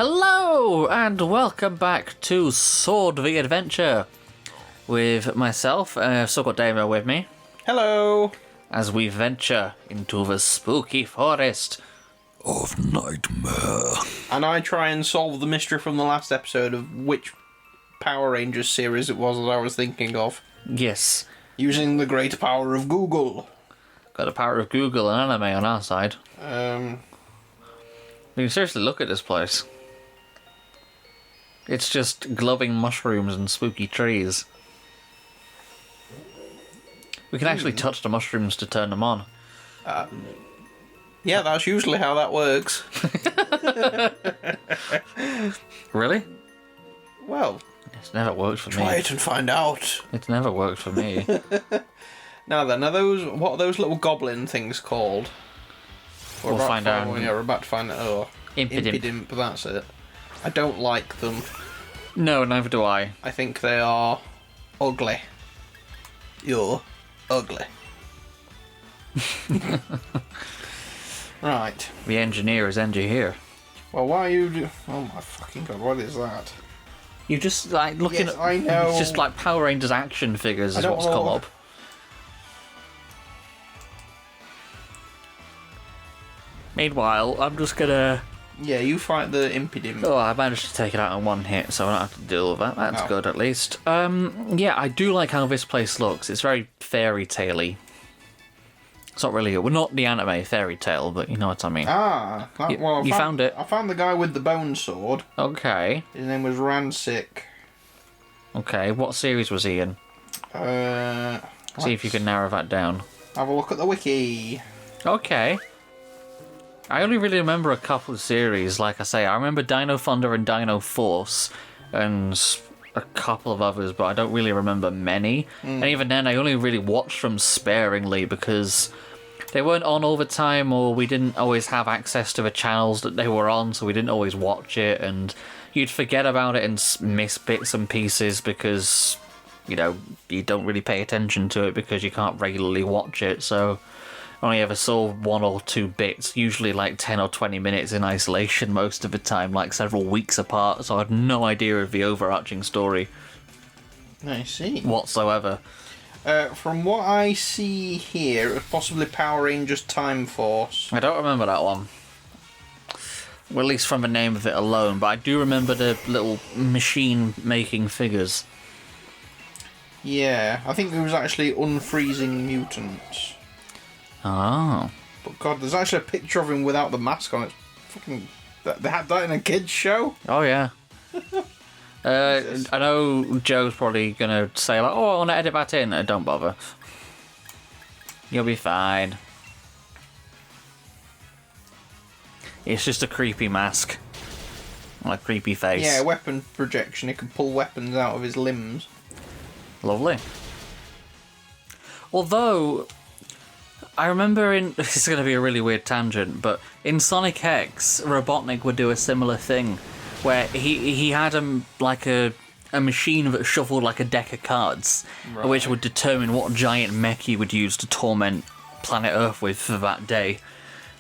Hello, and welcome back to Sword the Adventure with myself. I've still got Damo with me. Hello. As we venture into the spooky forest of nightmare. And I try and solve the mystery from the last episode of which Power Rangers series it was that I was thinking of. Yes. Using the great power of Google. Got the power of Google and anime on our side. You can seriously look at this place. It's just glowing mushrooms and spooky trees. We can actually touch the mushrooms to turn them on. Yeah, that's usually how that works. Really? Well, It's never worked for me. try it and find out. It's never worked for me. Now then, what are those little goblin things called? We'll find out. Yeah, we're about to find out. Oh, Impidimp. that's it. I don't like them. No, neither do I. I think they are ugly. You're ugly. Right. The engineer is here. Well, why are you... Oh my fucking god, what is that? You just like looking Yes, at. I know. It's just like Power Rangers action figures is don't what's come know. up. Meanwhile, I'm just gonna. Yeah, you fight the Impidimp. Oh, I managed to take it out in one hit, so I don't have to deal with that. That's Oh. good, at least. Yeah, I do like how this place looks. It's very fairy tale-y. It's not really. Well, not the anime fairy tale, but you know what I mean. Ah, that, well, You found it. I found the guy with the bone sword. Okay. His name was Rancic. Okay. What series was he in? See if you can narrow that down. Have a look at the wiki. Okay. I only really remember a couple of series, like I say. I remember Dino Thunder and Dino Force, and a couple of others, but I don't really remember many. And even then, I only really watched them sparingly because they weren't on all the time, or we didn't always have access to the channels that they were on, so we didn't always watch it, and you'd forget about it and miss bits and pieces because, you know, you don't really pay attention to it because you can't regularly watch it, so I only ever saw one or two bits, usually like 10 or 20 minutes in isolation most of the time, like several weeks apart, so I had no idea of the overarching story I see. whatsoever. From what I see here, it was possibly Power Rangers Time Force. I don't remember that one. Well, at least from the name of it alone, but I do remember the little machine-making figures. Yeah, I think it was actually Unfreezing Mutants. Oh. But god, there's actually a picture of him without the mask on. It's fucking... They had that in a kids' show? Oh, yeah. I know Joe's probably going to say, like, oh, I want to edit that in. Don't bother. You'll be fine. It's just a creepy mask. A creepy face. Yeah, weapon projection. He can pull weapons out of his limbs. Lovely. Although, I remember in... This is going to be a really weird tangent, but in Sonic X, Robotnik would do a similar thing, where he had like a machine that shuffled like a deck of cards, Right. which would determine what giant mech he would use to torment planet Earth with for that day.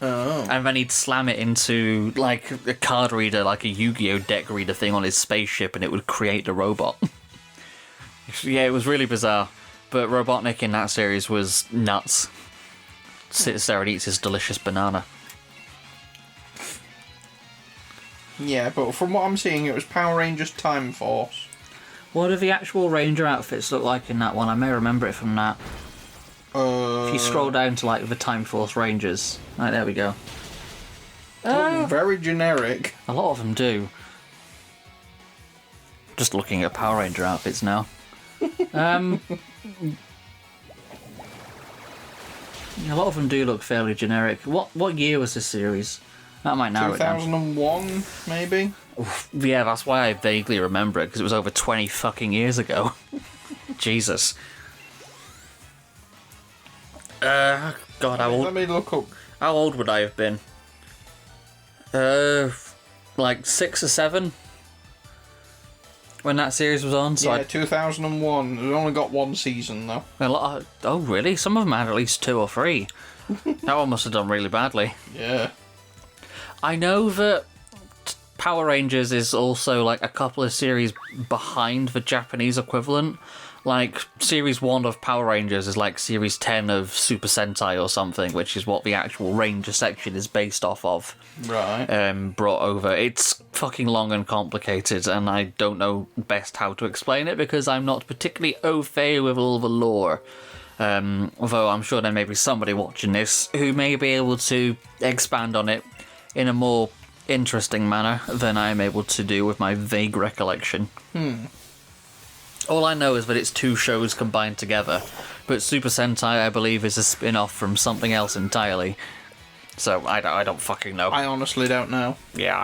Oh. And then he'd slam it into like a card reader, like a Yu-Gi-Oh deck reader thing on his spaceship, and it would create the robot. Yeah, it was really bizarre. But Robotnik in that series was nuts. Sits there and eats his delicious banana. Yeah, but from what I'm seeing, it was Power Rangers Time Force. What do the actual Ranger outfits look like in that one? I may remember it from that. If you scroll down to like the Time Force Rangers. Right, there we go. Very generic. A lot of them do. Just looking at Power Ranger outfits now. A lot of them do look fairly generic. What year was this series? That might narrow it down. 2001, maybe? Yeah, that's why I vaguely remember it, because it was over 20 fucking years ago. Jesus. God, Let me look up. how old would I have been? Like 6 or 7? When that series was on? So Yeah, 2001. It only got one season, though. a lot of, oh, really? Some of them had at least 2 or 3. That one must have done really badly. Yeah. I know that Power Rangers is also like a couple of series behind the Japanese equivalent. Like, Series 1 of Power Rangers is like Series 10 of Super Sentai or something, which is what the actual Ranger section is based off of. Right. Brought over. It's fucking long and complicated, and I don't know best how to explain it because I'm not particularly au fait with all the lore. Although I'm sure there may be somebody watching this who may be able to expand on it in a more interesting manner than I'm able to do with my vague recollection. All I know is that it's two shows combined together, but Super Sentai, I believe, is a spin-off from something else entirely. So I don't fucking know. I honestly don't know. Yeah,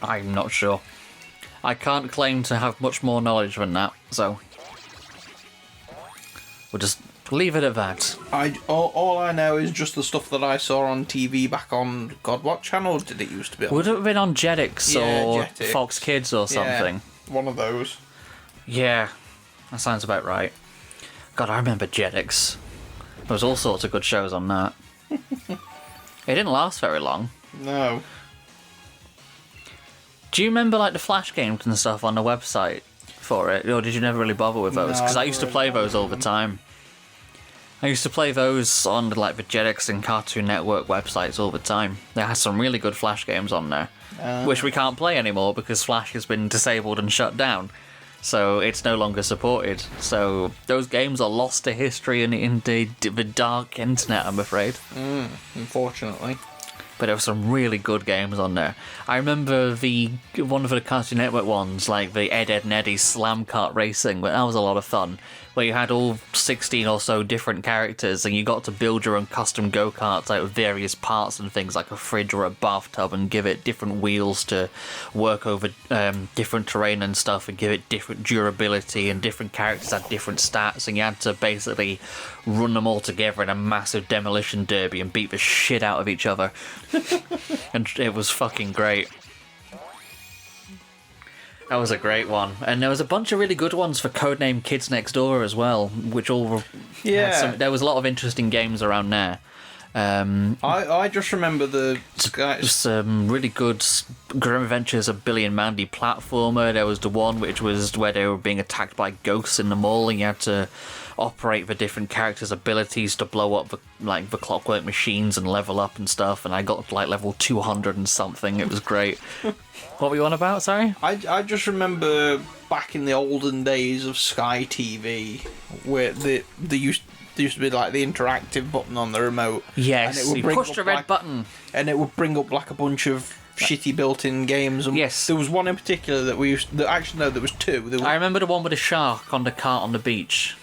I'm not sure. I can't claim to have much more knowledge than that, so we'll just leave it at that. All I know is just the stuff that I saw on TV back on, God, what channel did it used to be on? Would it have been on Jetix or Jetix. Fox Kids or something? Yeah, one of those. Yeah, that sounds about right. God, I remember Jetix. There was all sorts of good shows on that. It didn't last very long. No. Do you remember like the Flash games and stuff on the website for it, or did you never really bother with those? No, Because I I used to never play really those all the time. I used to play those on like the Jetix and Cartoon Network websites all the time. They had some really good Flash games on there, which we can't play anymore because Flash has been disabled and shut down. So it's no longer supported. So those games are lost to history and in the dark internet, I'm afraid. Unfortunately. But there were some really good games on there. I remember one of the Cartoon Network ones, like the Ed, and Eddie Slam Kart Racing, but that was a lot of fun. Where you had all 16 or so different characters and you got to build your own custom go-karts out of various parts and things like a fridge or a bathtub and give it different wheels to work over different terrain and stuff and give it different durability, and different characters had different stats, and you had to basically run them all together in a massive demolition derby and beat the shit out of each other. And it was fucking great. That was a great one. And there was a bunch of really good ones for Codename Kids Next Door as well, which all... Yeah. There was a lot of interesting games around there. I just remember the... Some really good Grim Adventures of Billy and Mandy platformer. There was the one which was where they were being attacked by ghosts in the mall, and you had to operate the different characters' abilities to blow up the clockwork machines and level up and stuff. And I got to like level 200 and something. It was great. What were you on about, sorry? I just remember back in the olden days of Sky TV, where there used to be like the interactive button on the remote. Yes, and it would you bring pushed up, the red like, button. and it would bring up like a bunch of shitty built-in games. And yes. There was one in particular that we used... Actually, no, there was two. I remember the one with a shark on the cart on the beach.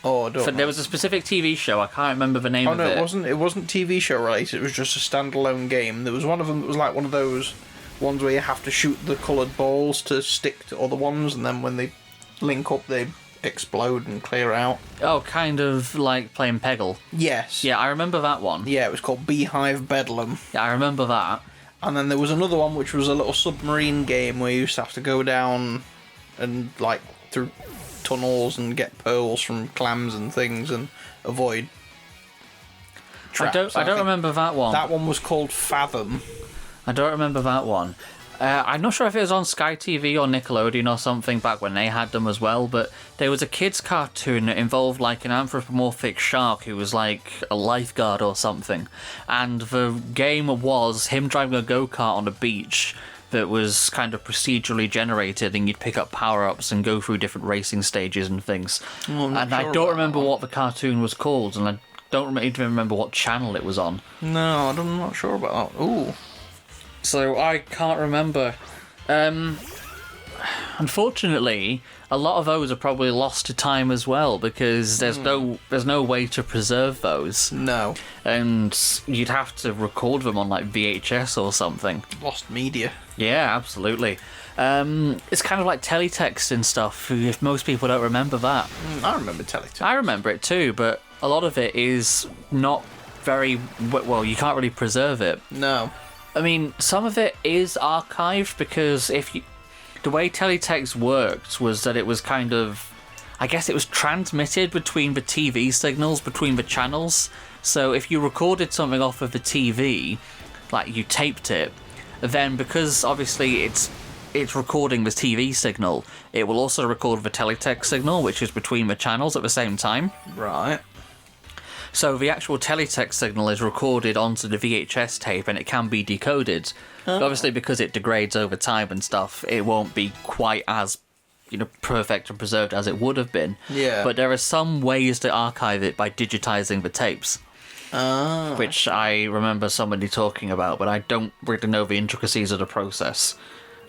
Oh, I don't know. There was a specific TV show, I can't remember the name of it. Oh, no, it wasn't TV show related, it was just a standalone game. There was one of them that was like one of those ones where you have to shoot the coloured balls to stick to other ones, and then when they link up, they explode and clear out. Oh, kind of like playing Peggle. Yes. Yeah, I remember that one. Yeah, it was called Beehive Bedlam. Yeah, I remember that. And then there was another one which was a little submarine game where you used to have to go down and like through tunnels and get pearls from clams and things and avoid traps. I don't remember that one. That one was called Fathom. I don't remember that one. I'm not sure if it was on Sky TV or Nickelodeon or something back when they had them as well, but there was a kids' cartoon that involved like an anthropomorphic shark who was like a lifeguard or something, and the game was him driving a go-kart on the beach that was kind of procedurally generated, and you'd pick up power-ups and go through different racing stages and things. And I don't remember what the cartoon was called, and I don't even remember what channel it was on. No, I'm not sure about that. Ooh. So I can't remember. Unfortunately, a lot of those are probably lost to time as well, because there's no way to preserve those. No. And you'd have to record them on like VHS or something. Lost media. Yeah, absolutely. It's kind of like teletext and stuff, if most people don't remember that. I remember teletext. I remember it too, but a lot of it is not very... Well, you can't really preserve it. No. I mean, some of it is archived, because the way teletext worked was that it was kind of... I guess it was transmitted between the TV signals, between the channels. So if you recorded something off of the TV, like you taped it, then because obviously it's it's recording the TV signal, it will also record the teletext signal, which is between the channels at the same time. Right. So the actual teletext signal is recorded onto the VHS tape and it can be decoded. But obviously, because it degrades over time and stuff, it won't be quite as, perfect and preserved as it would have been. Yeah. But there are some ways to archive it by digitizing the tapes. Which I remember somebody talking about, but I don't really know the intricacies of the process.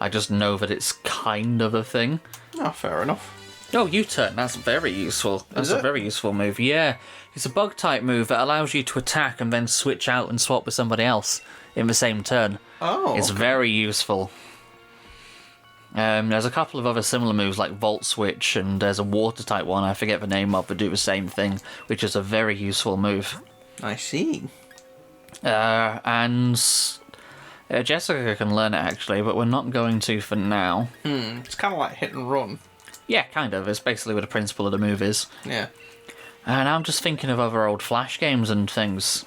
I just know that it's kind of a thing. Oh, fair enough. Oh, U-turn. That's very useful. That's Is a it? very useful move. Yeah. It's a bug type move that allows you to attack and then switch out and swap with somebody else in the same turn. Oh. It's very useful. There's a couple of other similar moves like Volt Switch, and there's a water type one I forget the name of, but do the same thing, which is a very useful move. I see. And Jessica can learn it actually, but we're not going to for now. It's kind of like hit and run. Yeah, kind of. It's basically what the principle of the move is. Yeah. And I'm just thinking of other old Flash games and things,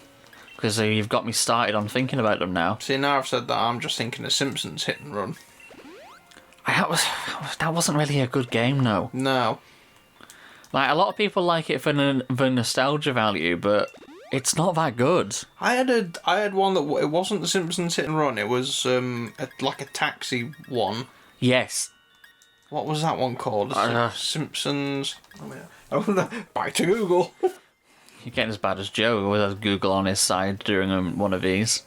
because you've got me started on thinking about them now. See, now I've said that, I'm just thinking of Simpsons hit and run. That wasn't really a good game, no. No. Like, a lot of people like it for the nostalgia value, but it's not that good. I had one that it wasn't the Simpsons hit and run. It was like a taxi one. Yes. What was that one called? Simpsons. Oh no! Back to Google. You're getting as bad as Joe with has Google on his side during one of these.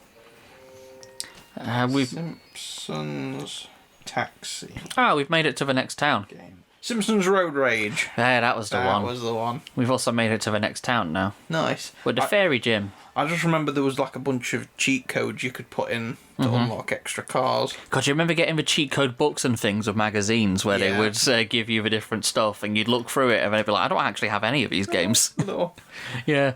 Simpsons taxi we've made it to the next town. game. Simpsons Road Rage. Yeah, that was the one. That was the one. We've also made it to the next town now. Nice. With the fairy gym. I just remember there was like a bunch of cheat codes you could put in to unlock extra cars. God, you remember getting the cheat code books and things of magazines where they would give you the different stuff and you'd look through it and they'd be like, I don't actually have any of these games. Little Yeah.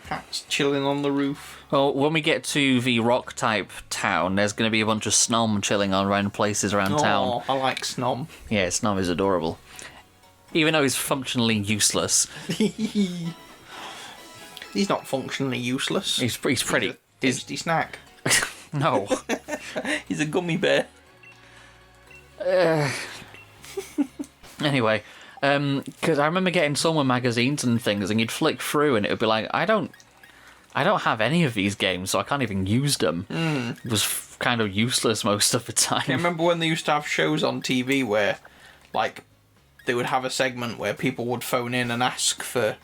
cats chilling on the roof. Well, when we get to the rock type town, there's going to be a bunch of Snom chilling on random places around town. I like Snom. Yeah, Snom is adorable. Even though he's functionally useless. He's not functionally useless. He's pretty... He's a tasty snack. No. He's a gummy bear. Anyway, because I remember getting some with magazines and things, and you'd flick through, and it would be like, I don't have any of these games, so I can't even use them. It was kind of useless most of the time. I remember when they used to have shows on TV where, like, they would have a segment where people would phone in and ask for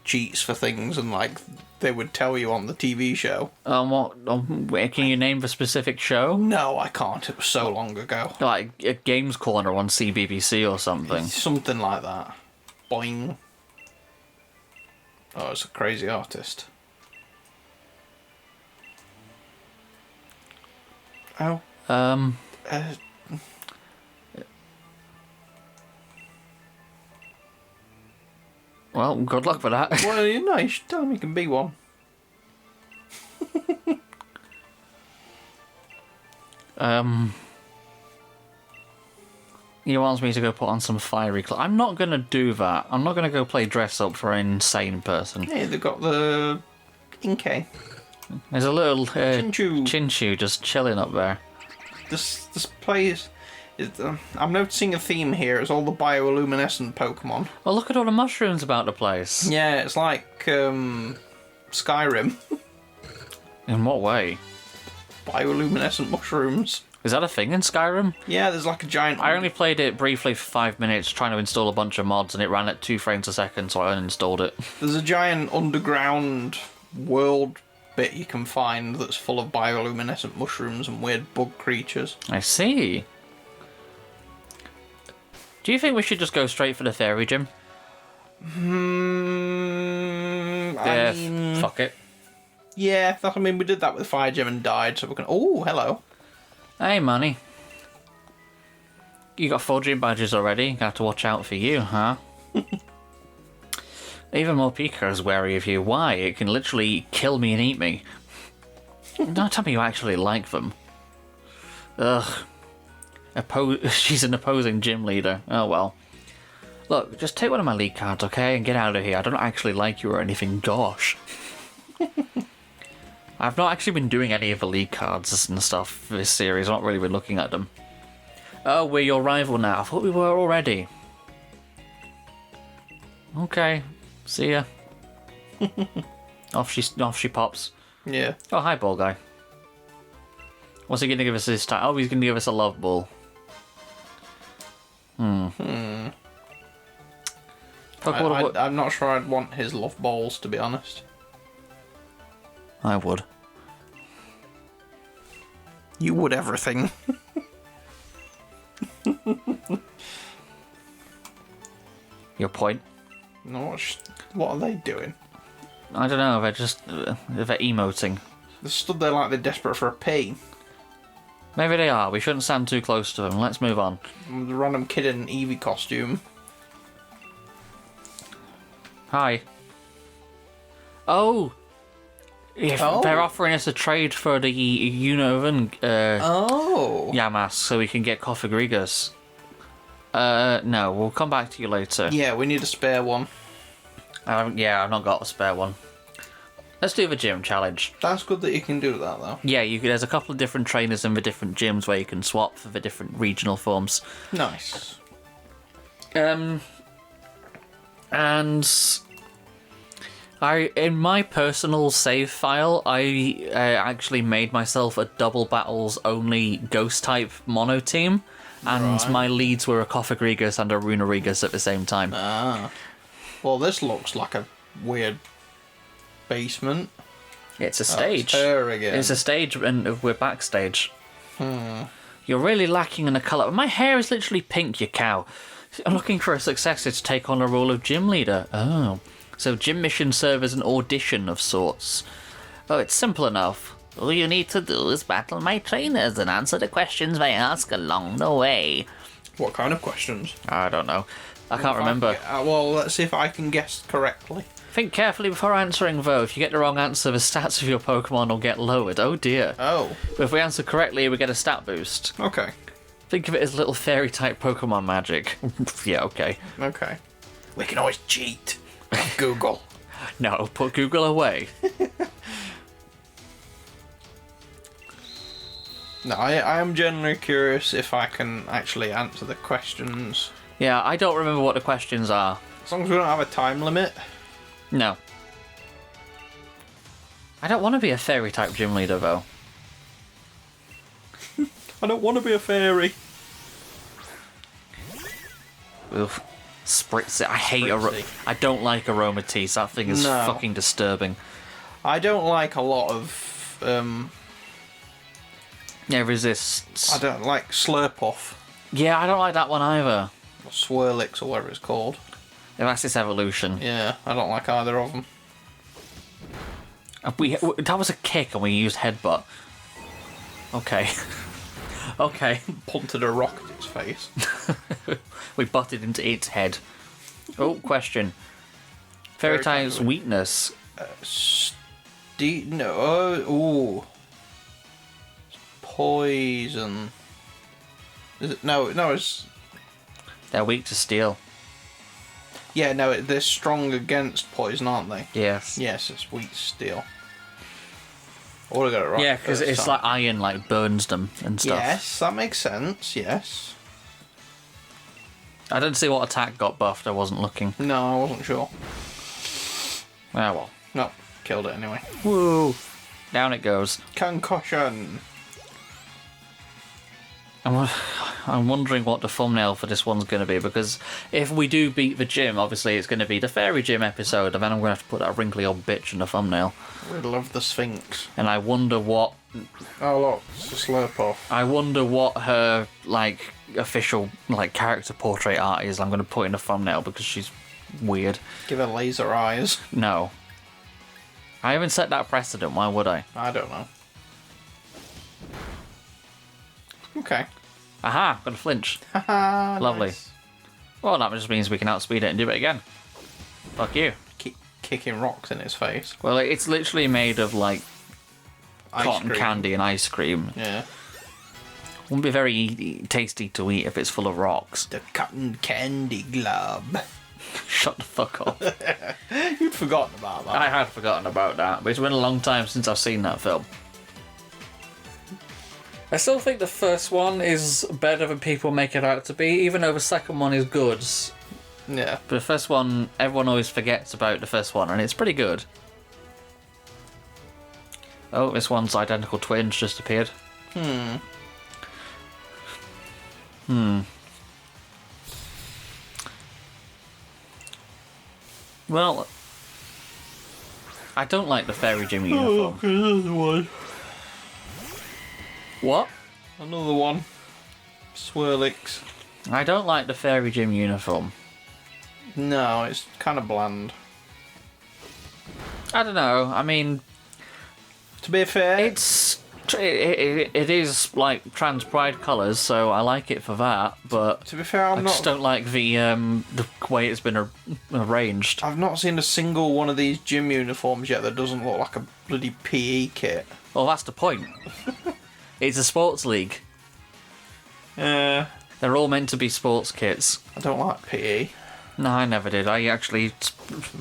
cheats for things, and like they would tell you on the TV show. Can you name the specific show? No, I can't. It was so long ago. Like a Games Corner on CBBC or something. Something like that. Boing. Oh, it's a crazy artist. Oh. Well, good luck with that. Well, you should tell him he can be one. He wants me to go put on some fiery clothes. I'm not going to do that. I'm not going to go play dress up for an insane person. Hey, they've got the Inkay. There's a little Chinchu. Chinchu just chilling up there. This place is. I'm noticing a theme here. It's all the bioluminescent Pokemon. Well, look at all the mushrooms about the place. Yeah, it's like Skyrim. In what way? Bioluminescent mushrooms. Is that a thing in Skyrim? Yeah, there's like a giant. I only played it briefly for 5 minutes trying to install a bunch of mods and it ran at 2 frames a second, so I uninstalled it. There's a giant underground world bit you can find that's full of bioluminescent mushrooms and weird bug creatures. I see. Do you think we should just go straight for the fairy gym? I mean, fuck it. Yeah, we did that with Fire Gem and died, so we can. Oh, hello. Hey, Manny. You got 4 gym badges already. Gonna have to watch out for you, huh? Even more Pika is wary of you. Why? It can literally kill me and eat me. Don't tell me you actually like them. Ugh. She's an opposing gym leader. Oh well. Look, just take one of my league cards, okay, and get out of here. I don't actually like you or anything. Gosh. I've not actually been doing any of the league cards and stuff for this series. I've not really been looking at them. Oh, we're your rival now. I thought we were already. Okay. See ya. Off she pops. Yeah. Oh, hi, ball guy. What's he going to give us this time? Oh, he's going to give us a love ball. I'm not sure I'd want his love balls, to be honest. I would. You would everything. Your point? No, what are they doing? I don't know. They're just they're emoting. They stood there like they're desperate for a pee. Maybe they are. We shouldn't stand too close to them. Let's move on. The random kid in an Eevee costume. Hi. Oh! They're offering us a trade for the Unova Yamask so we can get Kofagrigus. No, we'll come back to you later. Yeah, we need a spare one. I've not got a spare one. Let's do the gym challenge. That's good that you can do that, though. Yeah, there's a couple of different trainers in the different gyms where you can swap for the different regional forms. Nice. And in my personal save file, I actually made myself a double battles only ghost type mono team, and my leads were a Kofagrigus and a Runarigus at the same time. Ah. Well, this looks like a weird basement. It's a stage. It's her again. It's a stage, and we're backstage. You're really lacking in a colour. My hair is literally pink, you cow. I'm looking for a successor to take on the role of gym leader. Oh. So gym missions serve as an audition of sorts. Oh, it's simple enough. All you need to do is battle my trainers and answer the questions they ask along the way. What kind of questions? I don't know. I can't remember. Well, let's see if I can guess correctly. Think carefully before answering, though. If you get the wrong answer, the stats of your Pokemon will get lowered. Oh dear. Oh. But if we answer correctly, we get a stat boost. Okay. Think of it as little fairy-type Pokemon magic. Yeah, okay. Okay. We can always cheat. Google. No, put Google away. No, I am genuinely curious if I can actually answer the questions. Yeah, I don't remember what the questions are. As long as we don't have a time limit. No. I don't want to be a fairy-type gym leader, though. I don't want to be a fairy. Oof. Spritz it. I hate Spritzy. I don't like aromatase. That thing is fucking disturbing. I don't like a lot of Yeah, resists. I don't like Slurpuff. Yeah, I don't like that one either. Or Swirlix or whatever it's called. Yeah, that's its evolution. Yeah, I don't like either of them. That was a kick and we used headbutt. Okay. Okay. Punted a rock at its face. We butted into its head. Oh, question. Fairy type's weakness. Poison. Is it? No, it's... They're weak to steel. Yeah, no, they're strong against poison, aren't they? Yes. Yes, it's weak to steel. I would have got it right. Yeah, because it's like iron, like burns them and stuff. Yes, that makes sense. Yes. I didn't see what attack got buffed. I wasn't looking. No, I wasn't sure. Ah, well. No, killed it anyway. Woo! Down it goes. Concussion. I'm wondering what the thumbnail for this one's going to be, because if we do beat the gym, obviously it's going to be the Fairy Gym episode, and then I'm going to have to put that wrinkly old bitch in the thumbnail. Riddle of the Sphinx. And I wonder what... Oh, look, it's a Slurpuff. I wonder what her, like, official, like, character portrait art is. I'm going to put in the thumbnail, because she's weird. Give her laser eyes. No. I haven't set that precedent, why would I? I don't know. Okay. Aha, got a flinch. Haha, Lovely. nice. Well, that just means we can outspeed it and do it again. Fuck you. Keep kicking rocks in his face. Well, it's literally made of, like, cotton cream. candy and ice cream. Yeah. Wouldn't be very tasty to eat if it's full of rocks. The cotton candy glob. Shut the fuck up. You'd forgotten about that. I had forgotten about that, but it's been a long time since I've seen that film. I still think the first one is better than people make it out to be, even though the second one is good. Yeah. But the first one, everyone always forgets about the first one, and it's pretty good. Oh, this one's identical twins just appeared. Well, I don't like the Fairy Gym uniform. Another one. What? Another one. Swirlix. I don't like the Fairy Gym uniform. No, it's kind of bland. I don't know. I mean, To be fair, it is like trans pride colours, so I like it for that. But to be fair, I just don't like the way it's been arranged. I've not seen a single one of these gym uniforms yet that doesn't look like a bloody PE kit. Well, that's the point. It's a sports league. Yeah. They're all meant to be sports kits. I don't like PE. No, I never did. I actually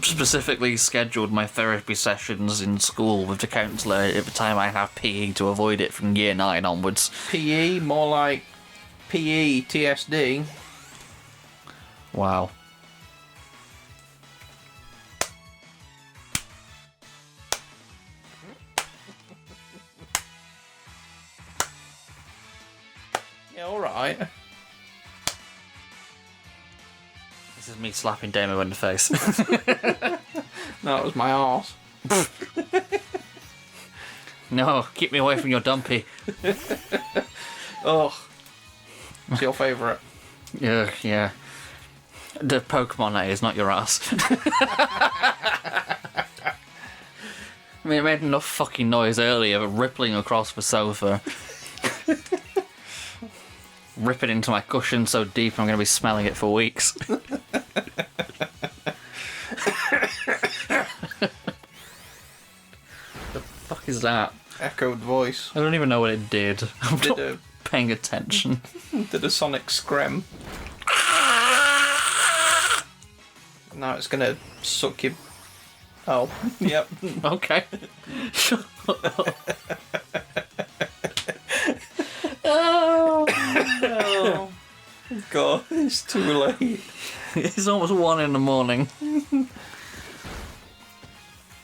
specifically scheduled my therapy sessions in school with the counsellor at the time I have PE to avoid it from year 9 onwards. PE, more like PE, TSD. Wow. Yeah, alright. This is me slapping Damo in the face. No, it was my arse. No, keep me away from your dumpy. Oh. It's your favourite. Yeah, yeah. The Pokemon, that is, not your ass. I mean, it made enough fucking noise earlier, rippling across the sofa. Ripping into my cushion so deep I'm going to be smelling it for weeks. The fuck is that? Echoed voice. I don't even know what it did. I'm Did not paying attention. Did a sonic scream. Now it's gonna suck you. Oh, yep. Okay. Oh, no. God, it's too late. It's almost 1 in the morning.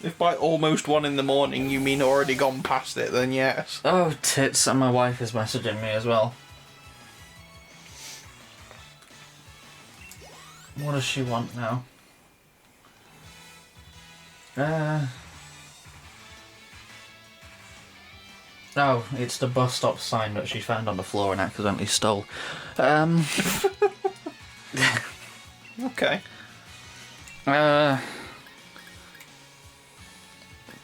If by almost 1 in the morning you mean already gone past it, then yes. Oh, tits, and my wife is messaging me as well. What does she want now? Oh, it's the bus stop sign that she found on the floor and accidentally stole. Okay.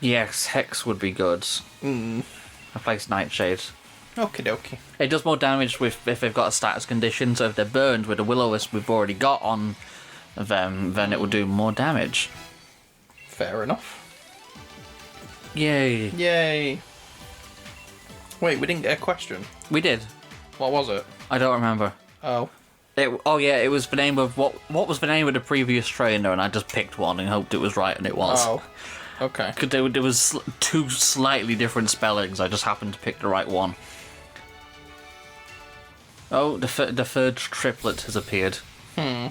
Yes, Hex would be good. Replace Nightshade. Okie dokie. It does more damage if they've got a status condition, so if they're burned with the Will-O-Wisp we've already got on them, then it will do more damage. Fair enough. Yay. Yay. Wait, we didn't get a question. We did. What was it? I don't remember. Oh. It was the name of... What was the name of the previous trainer, and I just picked one and hoped it was right, and it was. Oh. Okay. Because there was 2 slightly different spellings, I just happened to pick the right one. Oh, the third triplet has appeared. Hmm.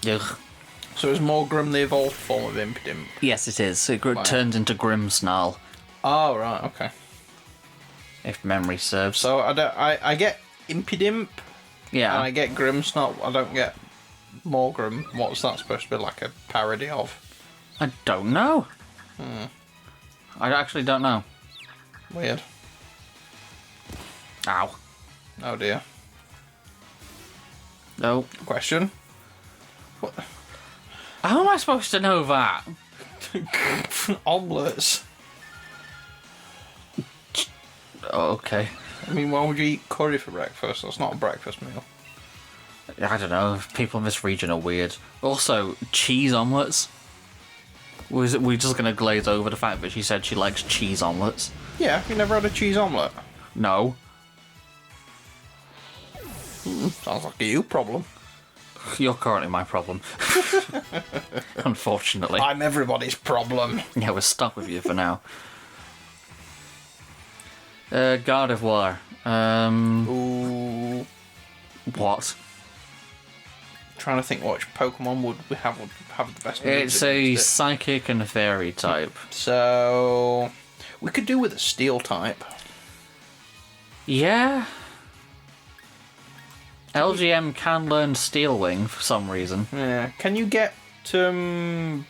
Ugh. So is Morgrim the evolved form of Impidimp? Yes, it is. It Wow. turns into Grimmsnarl, Oh, right, okay. if memory serves. So I get Impidimp, Yeah. and I get Grimmsnarl. I don't get Morgrim. What's that supposed to be, like a parody of? I don't know. I actually don't know. Weird. Ow. Oh dear. No. Question? What? How am I supposed to know that? Omelettes. Oh, okay. I mean, why would you eat curry for breakfast? That's not a breakfast meal. I don't know. People in this region are weird. Also, cheese omelettes. We're just going to glaze over the fact that she said she likes cheese omelettes. Yeah, you never had a cheese omelette? No. Sounds like a you problem. You're currently my problem. Unfortunately. I'm everybody's problem. Yeah, we're stuck with you for now. Gardevoir. Ooh. What? Trying to think which Pokemon would have the best moves It's a against it. psychic and a fairy type. So we could do with a steel type. Yeah. LGM can learn Steel Wing for some reason. Yeah. Can you get Beldum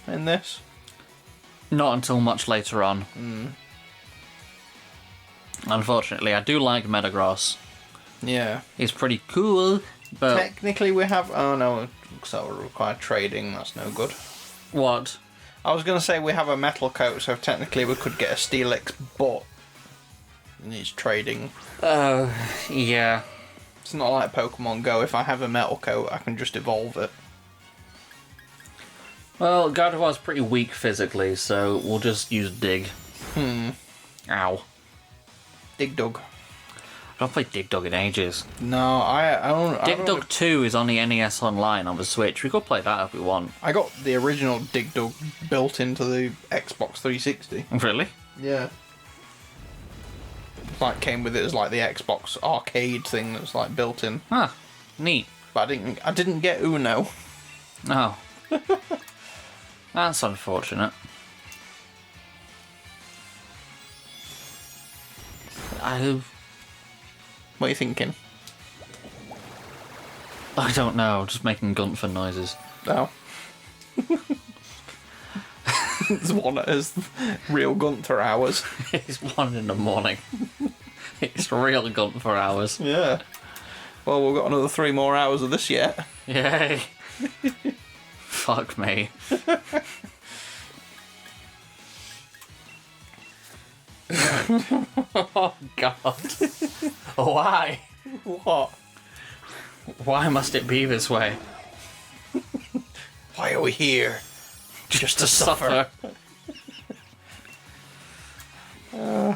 in this? Not until much later on. Unfortunately, I do like Metagross. Yeah. He's pretty cool, but... Technically we have... Oh no, so it will require trading. That's no good. What? I was going to say we have a metal coat, so technically we could get a Steelix, but it needs trading. Yeah. It's not like Pokemon Go. If I have a metal coat, I can just evolve it. Well, Gardevoir's pretty weak physically, so we'll just use Dig. Ow. Dig Dug. I've not played Dig Dug in ages. No, I don't... Dig Dug 2 is on the NES Online on the Switch. We could play that if we want. I got the original Dig Dug built into the Xbox 360. Really? Yeah. Like came with it as like the Xbox arcade thing that's like built in. Ah, neat. But I didn't get Uno. Oh. That's unfortunate. What are you thinking? I don't know, just making Gunther noises. Oh. It's one of his real Gunther hours. It's 1 in the morning. It's real Gunther hours. Yeah. Well, we've got another 3 more hours of this yet. Yay. Fuck me. Oh, God. Why? What? Why must it be this way? Why are we here? Just to suffer. I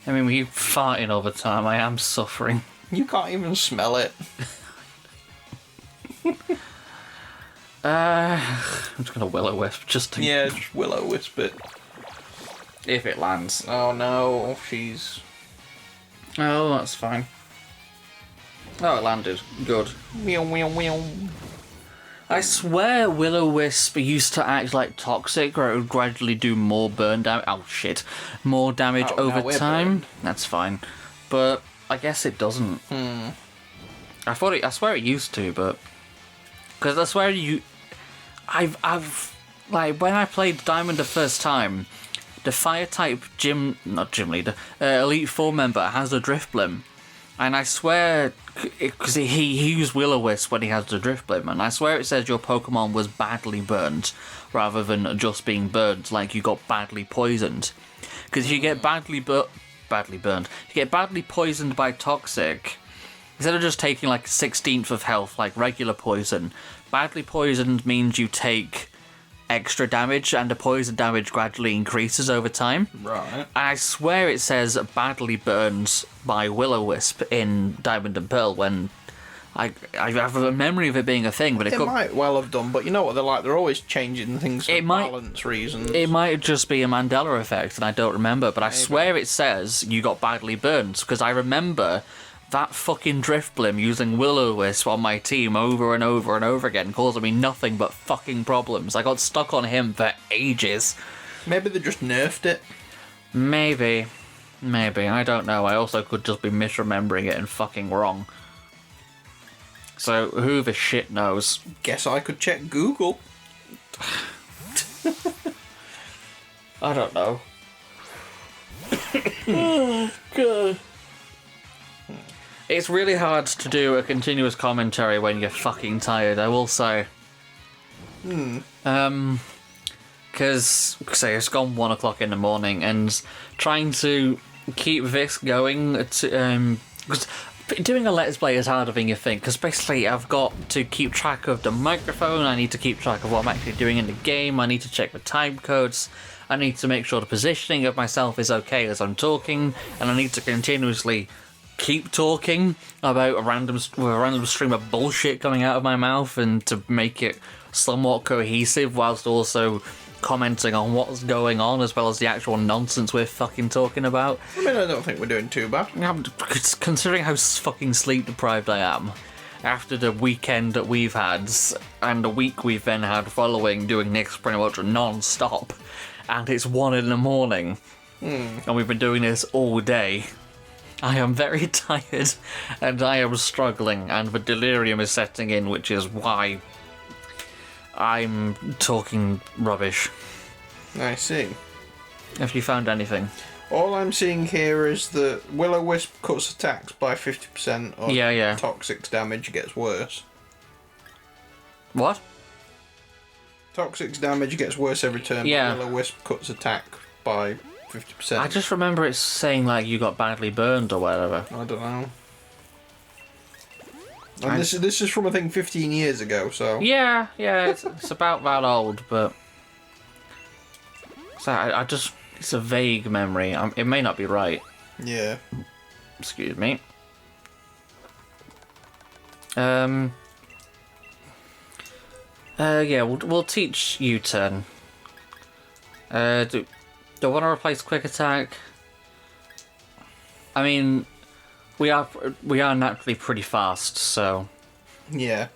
mean, we keep farting all the time. I am suffering. You can't even smell it. I'm just gonna Will-O-Wisp just to... Yeah, just Will-O-Wisp it. If it lands. Oh no, she's... Oh, that's fine. Oh, it landed. Good. Meow, meow, meow. I swear Will-O-Wisp used to act like Toxic, where it would gradually do more burn damage. Oh, shit. More damage Oh, now over we're time. burned. That's fine. But I guess it doesn't. I swear it used to, but... Because I swear I've... Like, when I played Diamond the first time, the Fire-type Elite Four member has a Drifblim. And I swear, because he used Will-O-Wisp when he has the Drifblim, and I swear it says your Pokemon was badly burned, rather than just being burned, like you got badly poisoned. Because if you get badly burned, you get badly poisoned by Toxic, instead of just taking like 1/16 of health, like regular poison, badly poisoned means you take extra damage, and the poison damage gradually increases over time. Right. And I swear it says badly burned by Will-O-Wisp in Diamond and Pearl when I have a memory of it being a thing, but It might well have done, but you know what they're like? They're always changing things for balance reasons. It might just be a Mandela effect, and I don't remember, but I swear it says you got badly burned, because I remember that fucking Drifblim using Will-O-Wisp on my team over and over and over again, causing me nothing but fucking problems. I got stuck on him for ages. Maybe they just nerfed it. Maybe, I don't know. I also could just be misremembering it and fucking wrong. So, who the shit knows? Guess I could check Google. I don't know. Oh, God. It's really hard to do a continuous commentary when you're fucking tired, I will say. Because, say, it's gone 1 o'clock in the morning, and trying to keep this going, because doing a Let's Play is harder than you think, because basically I've got to keep track of the microphone, I need to keep track of what I'm actually doing in the game, I need to check the time codes, I need to make sure the positioning of myself is okay as I'm talking, and I need to continuously keep talking about a random stream of bullshit coming out of my mouth, and to make it somewhat cohesive whilst also commenting on what's going on as well as the actual nonsense we're fucking talking about. I mean, I don't think we're doing too bad. Considering how fucking sleep deprived I am after the weekend that we've had and the week we've then had following doing Nick's pretty much non-stop, and it's 1 a.m. and we've been doing this all day. I am very tired and I am struggling, and the delirium is setting in, which is why I'm talking rubbish. I see. Have you found anything? All I'm seeing here is that Will-O-Wisp cuts attacks by 50%, or Yeah. Toxic's damage gets worse. What? Toxic's damage gets worse every turn, Yeah. but Will-O-Wisp cuts attack by 50%. I just remember it saying like you got badly burned or whatever. I don't know. And this is from, I think, 15 years ago, so... Yeah, it's about that old, but... So I just... It's a vague memory. It may not be right. Yeah. Excuse me. Yeah, we'll teach U-turn. Do I want to replace quick attack? I mean, we are naturally pretty fast, so Yeah.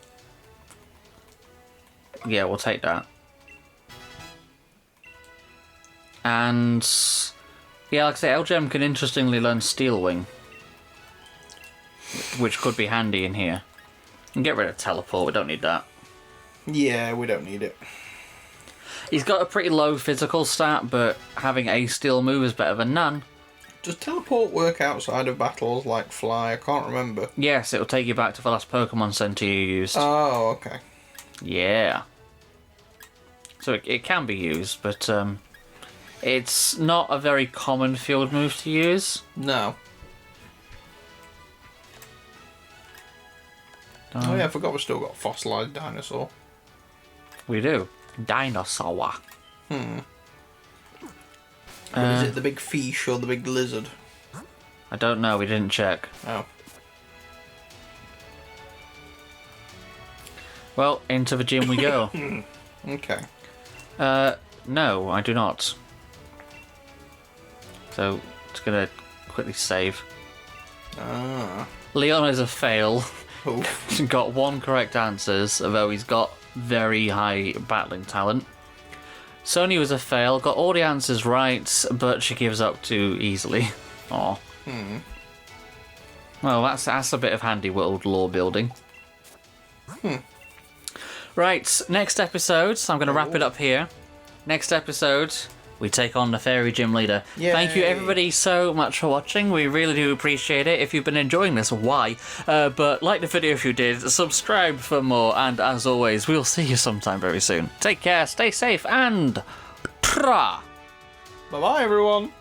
yeah, we'll take that. And yeah, like I say, L-Gem can interestingly learn Steel Wing, which could be handy in here. And get rid of Teleport, we don't need that. Yeah, we don't need it. He's got a pretty low physical stat, but having a Steel move is better than none. Does Teleport work outside of battles like Fly? I can't remember. Yes, it'll take you back to the last Pokemon Center you used. Oh, okay. Yeah. So it can be used, but it's not a very common field move to use. No. Oh yeah, I forgot we've still got Fossilized Dinosaur. We do. Dinosaur. Is it the big fish or the big lizard? I don't know, we didn't check. Oh. Well, into the gym we go. Okay. No, I do not. So, it's gonna quickly save. Ah. Leon is a fail. Oof. Got 1 correct answers, although he's got very high battling talent. Sony was a fail, got all the answers right, but she gives up too easily. Aw. Well, that's a bit of handy world lore building. Right, next episode, so I'm going to wrap it up here. Next episode, we take on the Fairy Gym Leader. Yay. Thank you everybody so much for watching. We really do appreciate it. If you've been enjoying this, why? But like the video if you did, subscribe for more, and as always, we'll see you sometime very soon. Take care, stay safe, and... Tra! Bye-bye, everyone.